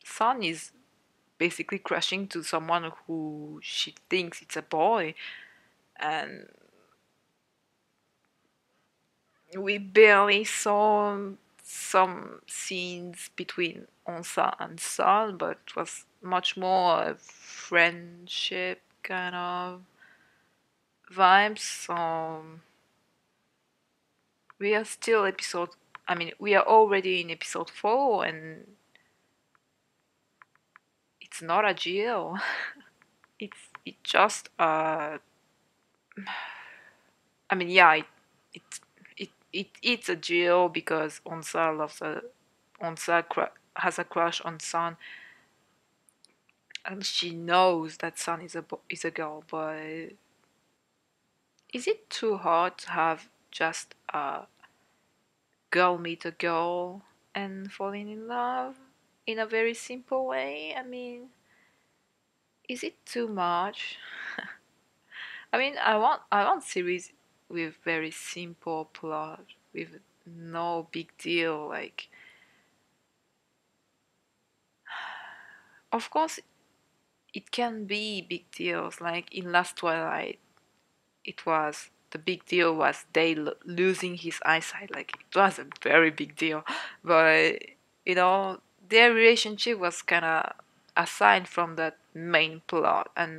Sun is basically crushing to someone who she thinks it's a boy. And we barely saw some scenes between Onsa and Sun, but it was much more a friendship kind of vibes. So we are still we are already in episode 4 and it's not a GL. It's just it's a GL because Onsa has a crush on Sun, and she knows that Sun is a girl. But is it too hard to have just a girl meet a girl and falling in love in a very simple way? I mean, is it too much? I mean, I want series with very simple plot, with no big deal. Like, of course, it can be big deals. Like in Last Twilight, it was the big deal was they losing his eyesight. Like it was a very big deal, but you know their relationship was kind of aside from that main plot, and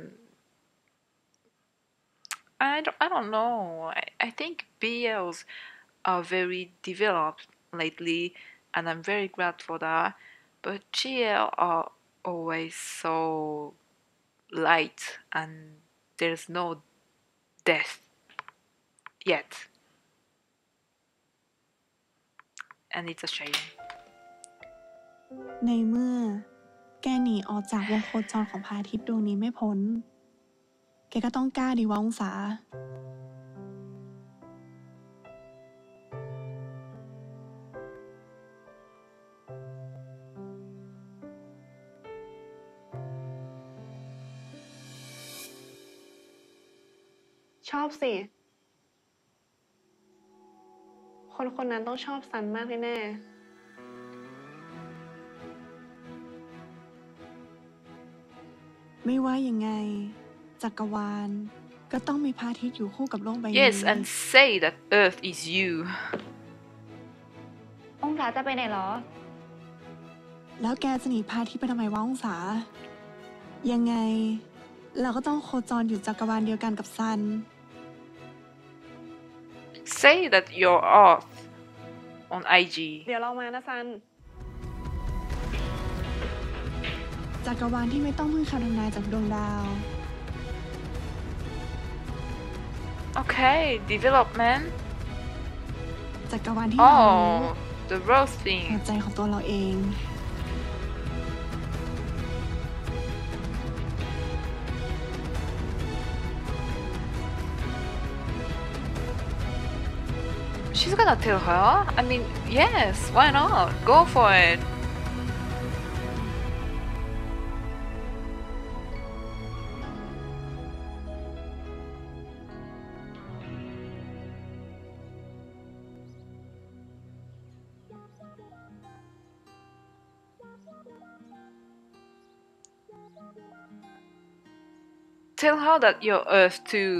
I don't know. I think BLs are very developed lately, and I'm very glad for that. But GL are always so light, and there's no death yet, and it's a shame. ในเมื่อแกหนีออกจากวงโคจรของพระอาทิตย์ดวงนี้ไม่พ้นแกก็ต้องกล้าดีว่าองศาชอบสิ คนคนนั้นต้องชอบซันมากแน่ๆไม่ว่ายังไงจักรวาลก็ต้องมีพระอาทิตย์อยู่คู่กับโลกใบนี้ Yes, and say that Earth is you. องศาจะไปไหนหรอ แล้วแกจะหนีพระอาทิตย์ไปทำไมวะองศายังไงเราก็ต้องโคจรอยู่จักรวาลเดียวกันกับซัน Say that you're off on IG. เดี๋ยวเรามานะซัน จักรวาลที่ไม่ต้องพึ่งคำทำนายจากดวงดาว Okay, development. จักรวาลที่เรารู้ Oh, the rose หัว thing. ใจของตัวเราเอง She's gonna tell her. I mean, yes, why not? Go for it. Tell her that you're Earth too.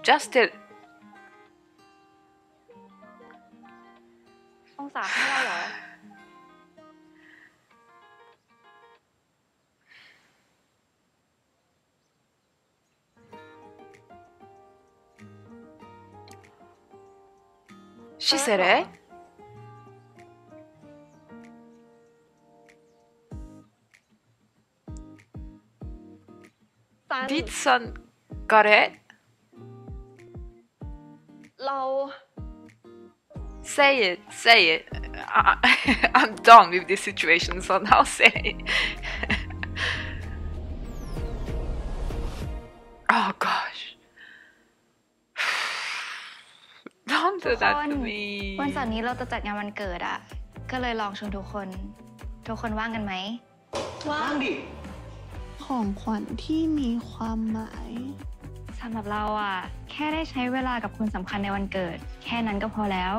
Just tell. องศาให้เราเหรอ She said it. ซัน Did Sun got it? เรา Say it, say it. I'm done with this situation, so now say it. Oh gosh. Don't ทุ do กค that น to me. วันเสาร์นี้เราจะจัดงานวันเกิดอ่ะ ก็เลยลองชวนทุกคน ทุกคนว่างกันไหม ว่างดิ ของขวัญที่มีความหมาย สำหรับเราอ่ะ แค่ได้ใช้เวลากับคนสำคัญในวันเกิด แค่นั้นก็พอแล้ว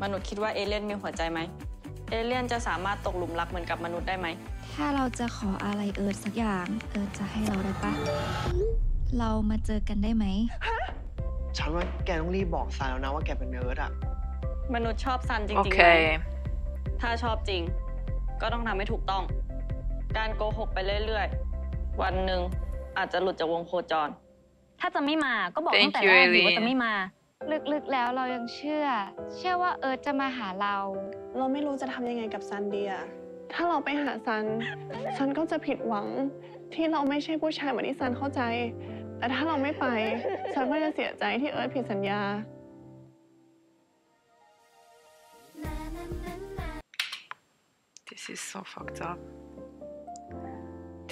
มนุษย์คิดว่าเอเลี่ยนมีหัวใจไหม เอเลี่ยนจะสามารถตกหลุมรักเหมือนกับมนุษย์ได้ไหม ถ้าเราจะขออะไรเอิร์ธสักอย่าง เอิร์ธจะให้เราได้ปะ เรามาเจอกันได้ไหม ฉันว่าแกต้องรีบบอกซายแล้วนะว่าแกเป็นเนิร์ดอะ มนุษย์ชอบซันจริงๆไหม Okay. ถ้าชอบจริง ก็ต้องทำให้ถูกต้อง การโกหกไปเรื่อยๆ วันหนึ่งอาจจะหลุดจากวงโคจร ถ้าจะไม่มาก็บอก Thank ตั้งแต่ you, แรกดีว่า Aileen. จะไม่มา ลึกๆแล้วเรายังเชื่อว่าเอิร์ธจะมาหาเรา เราไม่รู้จะทำยังไงกับซันดีอะถ้าเราไปหาซัน ซันก็จะผิดหวังที่เราไม่ใช่ผู้ชายเหมือนที่ซันเข้าใจ แต่ถ้าเราไม่ไป ซันก็จะเสียใจที่เอิร์ธผิดสัญญา This is so fucked up.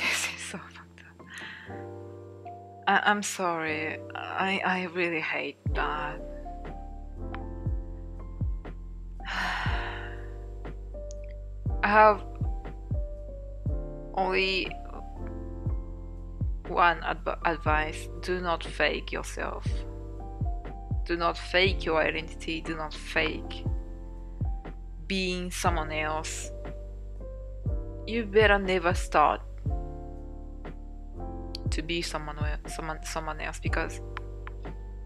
This is so fucked up. I'm sorry. I really hate that. I have only one advice. Do not fake yourself. Do not fake your identity. Do not fake being someone else. You better never start to be someone else, because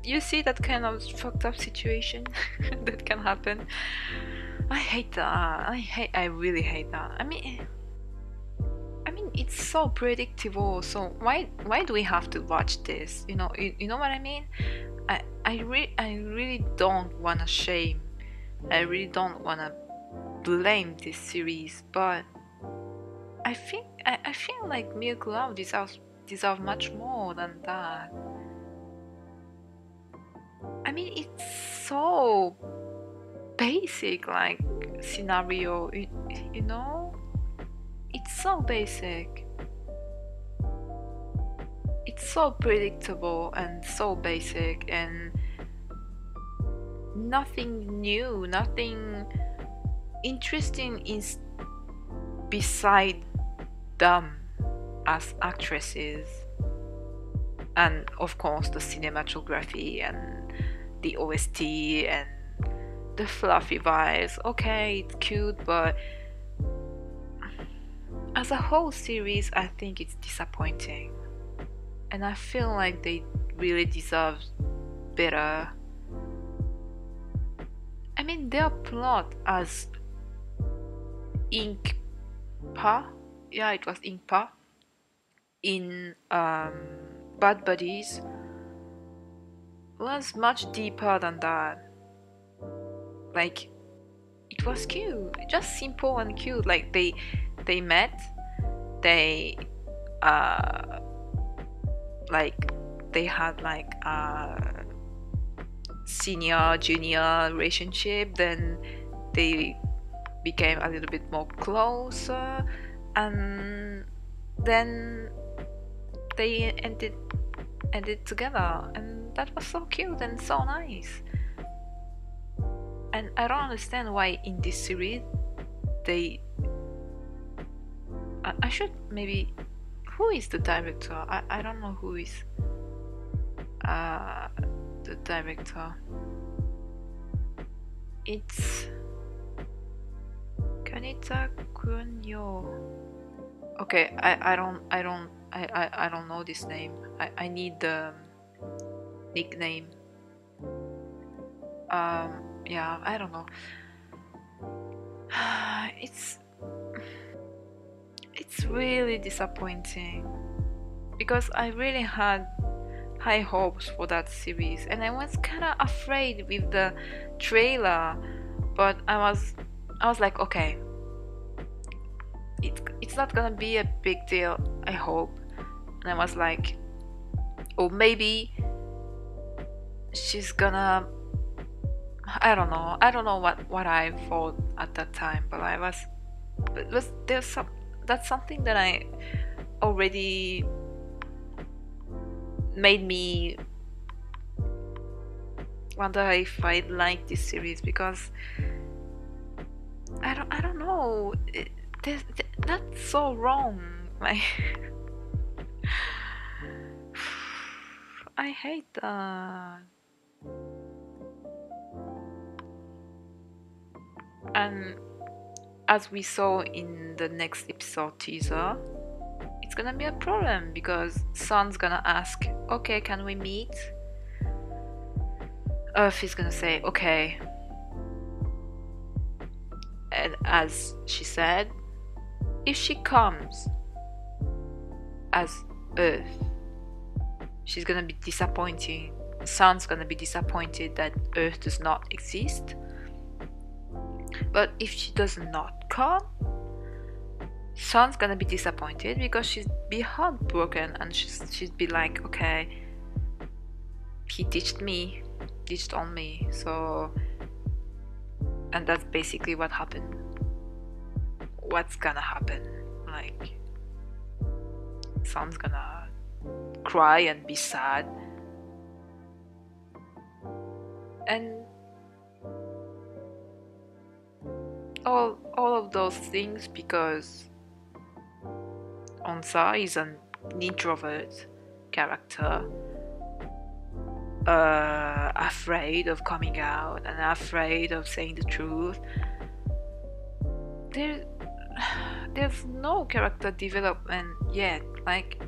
you see that kind of fucked up situation that can happen. I hate that. I really hate that. I mean it's so predictable. So why do we have to watch this? You know what I mean? I really don't wanna shame. I really don't wanna blame this series, but I feel like Milk Love deserve much more than that. I mean, it's so basic, like scenario, you know? It's so basic. It's so predictable and so basic, and nothing new, nothing interesting is beside them as actresses. And of course the cinematography and the OST and the fluffy vibes. Okay, it's cute, but as a whole series, I think it's disappointing. And I feel like they really deserve better. I mean, their plot as Inkpa, yeah, it was Inkpa, in Bad Buddies was much deeper than that. Like, it was cute, just simple and cute. Like they met, they like they had like a senior junior relationship, then they became a little bit more closer, and then they ended together, and that was so cute and so nice. And I don't understand why in this series they I should maybe, who is the director? I don't know who is the director. It's Kanita Kunyo. Okay, I don't know this name. I need the nickname. Yeah, I don't know. It's really disappointing, because I really had high hopes for that series, and I was kind of afraid with the trailer, but I was like, okay, it's not gonna be a big deal, I hope. And I was like, or maybe she's gonna, I don't know what I thought at that time, but that's something that I already made me wonder if I like this series, because I don't know, that's so wrong. Like I hate that. And as we saw in the next episode teaser, it's gonna be a problem, because Sun's gonna ask, okay, can we meet? Earth is gonna say, okay. And as she said, if she comes as Earth, she's gonna be disappointing. Sun's gonna be disappointed that Earth does not exist. But if she does not come, Sun's gonna be disappointed, because she'd be heartbroken, and she'd be like, okay, he ditched on me, so, and that's basically what happened. What's gonna happen? Like, Sun's gonna cry and be sad, and all of those things because Onsa is an introvert character, afraid of coming out and afraid of saying the truth. There's no character development yet. Like,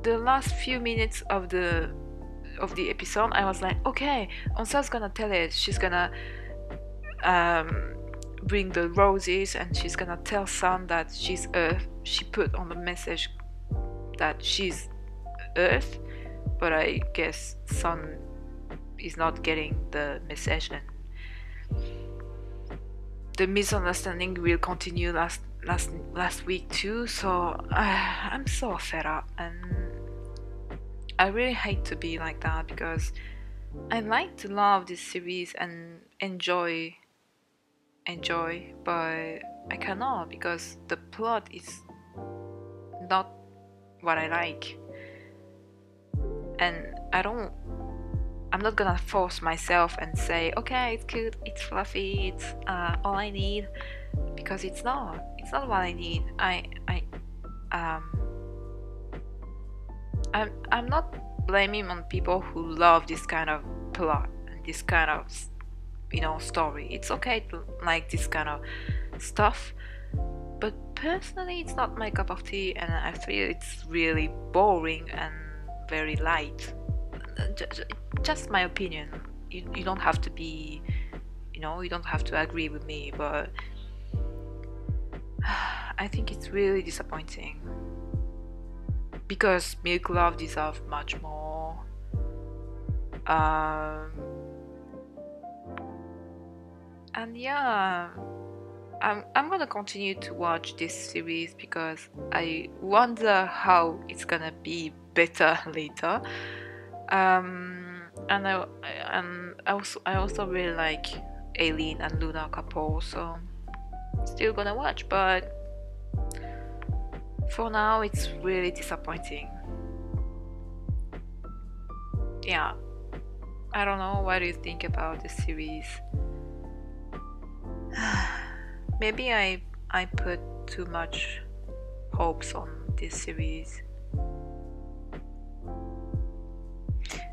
the last few minutes of the episode, I was like, okay, Onsa's gonna tell it. She's gonna bring the roses, and she's gonna tell Sun that she's Earth. She put on the message that she's Earth, but I guess Sun is not getting the message, and the misunderstanding will continue last week too. So I'm so fed up, and I really hate to be like that, because I like to love this series and enjoy, but I cannot, because the plot is not what I like, and I'm not gonna force myself and say, okay, it's cute, it's fluffy, it's all I need, because it's not what I need. I'm not blaming on people who love this kind of plot and this kind of, story. It's okay to like this kind of stuff, but personally it's not my cup of tea, and I feel it's really boring and very light. Just my opinion. You don't have to be, you don't have to agree with me, but I think it's really disappointing, because Milk Love deserves much more. And yeah, I'm gonna continue to watch this series, because I wonder how it's gonna be better later. And I also really like Aileen and Luna couple, so still gonna watch, but for now it's really disappointing. Yeah, I don't know, what do you think about this series? Maybe I put too much hopes on this series.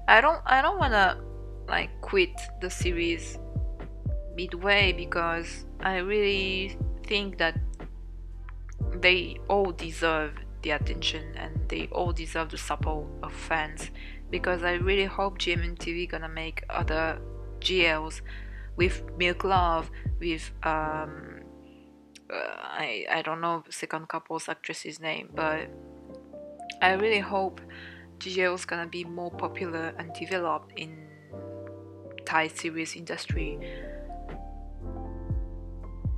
I don't wanna quit the series midway, because I really think that they all deserve the attention, and they all deserve the support of fans, because I really hope GMMTV gonna make other GLs with Milk Love, with I don't know second couple's actress's name, but I really hope GL's gonna be more popular and developed in Thai series industry.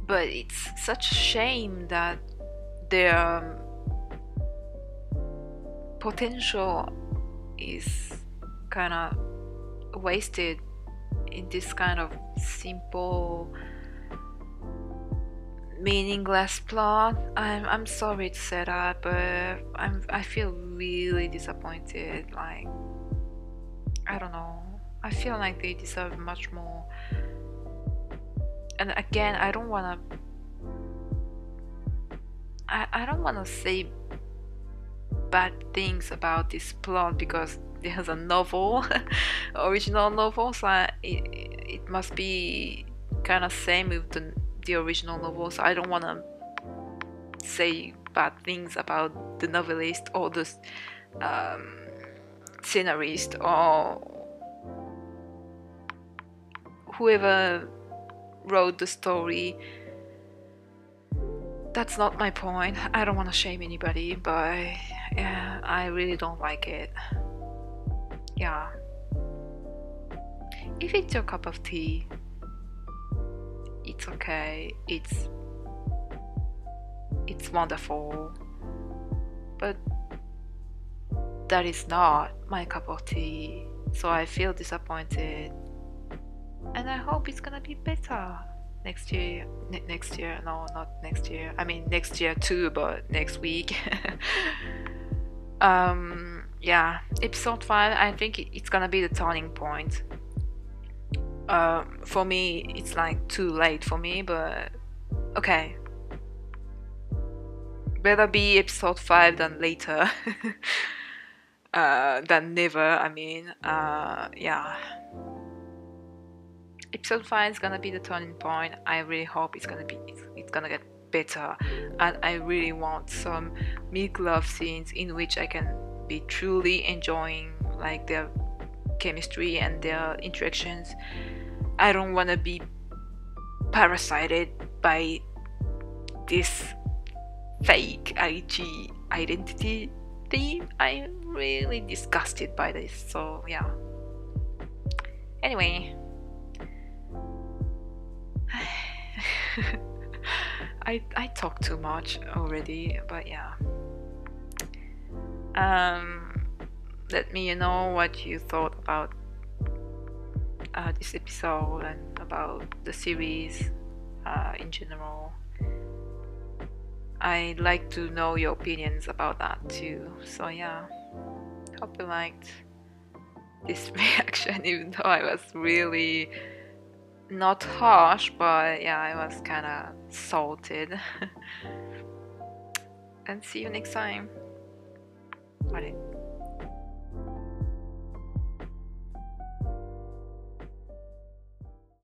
But it's such a shame that their potential is kind of wasted in this kind of simple, meaningless plot. I'm sorry to say that, but I feel really disappointed. I don't know. I feel like they deserve much more. And again, I don't wanna say bad things about this plot, because there's a novel, original novel, so it must be kind of same with the original novel. So I don't wanna say bad things about the novelist or the scenarist or whoever wrote the story. That's not my point. I don't want to shame anybody, but yeah, I really don't like it. Yeah. If it's your cup of tea, it's okay. It's wonderful. But that is not my cup of tea. So I feel disappointed. And I hope it's gonna be better next year. Next year? No, not next year. I mean next year too, but next week. Yeah, episode 5, I think it's gonna be the turning point. For me, it's too late for me, but okay. Better be episode 5 than later. Than never, I mean. Yeah. Episode 5 is gonna be the turning point. I really hope it's gonna get better, and I really want some Milk Love scenes in which I can be truly enjoying like their chemistry and their interactions. I don't want to be parasited by this fake IG identity theme. I'm really disgusted by this, so yeah. Anyway, I talk too much already, but yeah. Let me know what you thought about this episode and about the series in general. I'd like to know your opinions about that too. So yeah, hope you liked this reaction, even though I was really not harsh, but yeah, I was kind of salted. And see you next time. Bye.